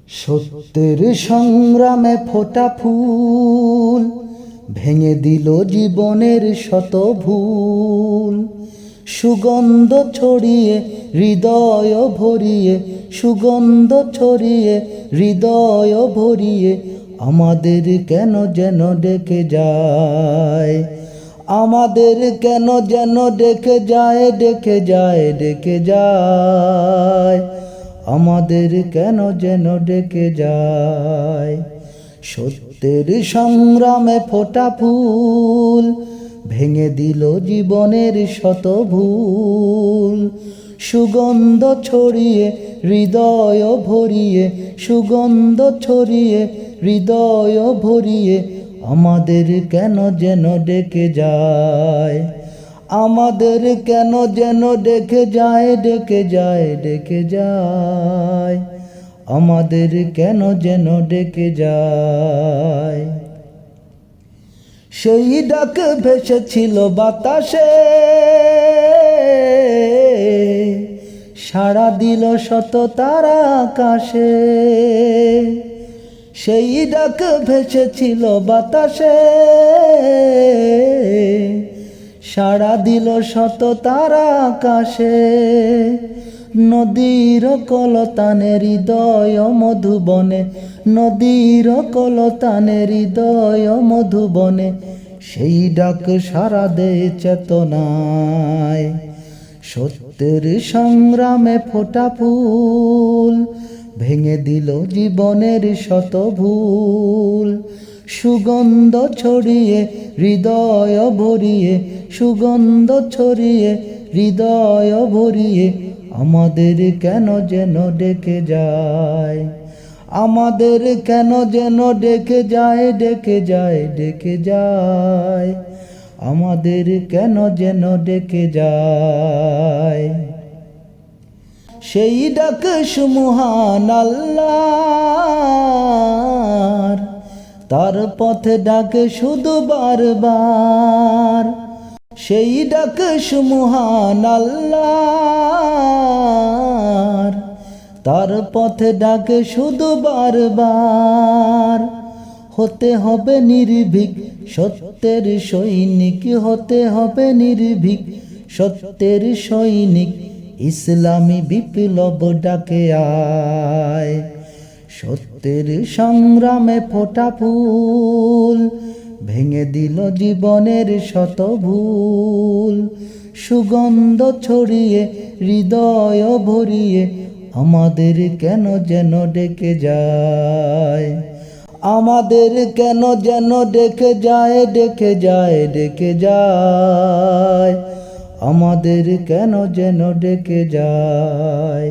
সত্যের সংগ্রামে ফোটা ফুল ভেঙে দিল জীবনের শত ভুল। সুগন্ধ ছড়িয়ে হৃদয় ভরিয়ে, সুগন্ধ ছড়িয়ে হৃদয় ভরিয়ে আমাদের কেন যেন ডেকে যায়, আমাদের কেন যেন ডেকে যায়, ডেকে যায়, ডেকে যায়, আমাদের কেন যেন ডেকে যায়। সত্যের সংগ্রামে ফোটা ফুল ভেঙে দিল জীবনের শত ভুল। সুগন্ধ ছড়িয়ে হৃদয় ভরিয়ে, সুগন্ধ ছড়িয়ে হৃদয় ভরিয়ে আমাদের কেন যেন ডেকে যায়, আমাদের কেন যেন ডেকে যায়, ডেকে যায়, ডেকে যায়, আমাদের কেন যেন ডেকে যায়। সেই ডাক ভেসেছিল বাতাসে, সাড়া দিল শত তারা আকাশে। সেই ডাক ভেসেছিল বাতাসে, সাড়া দিল শত তারা আকাশে। নদীর কলতানে হৃদয় মধুবনে, নদীর কলতানে হৃদয় মধুবনে সেই ডাক সাড়া দেয় চেতনায়। সত্যের সংগ্রামে ফোটা ফুল ভেঙে দিল জীবনের শত ভুল। সুগন্ধ ছড়িয়ে হৃদয় ভরিয়ে, সুগন্ধ ছড়িয়ে হৃদয় ভরিয়ে আমাদের কেন যেন ডেকে যায়, আমাদের কেন যেন ডেকে যায়, ডেকে যায়, ডেকে যায়, আমাদের কেন যেন ডেকে যায়। সেই ডাক সুমহান আল্লাহর, তার পথে ডাকে শুধু বারবার। সেই ডাক সুমহান আল্লাহর, তার পথে ডাকে শুধু বারবার। হতে হবে নির্ভীক সত্যের সৈনিক, হতে হবে নির্ভীক সত্যের সৈনিক, ইসলামী বিপ্লব ডাকে আয়। সত্যের সংগ্রামে ফোটা ফুল ভেঙে দিল জীবনের শত ভুল। সুগন্ধ ছড়িয়ে হৃদয় ভরিয়ে আমাদের কেন যেন ডেকে যায়, আমাদের কেন যেন ডেকে যায়, ডেকে যায়, ডেকে যায়, আমাদের কেন যেন ডেকে যায়।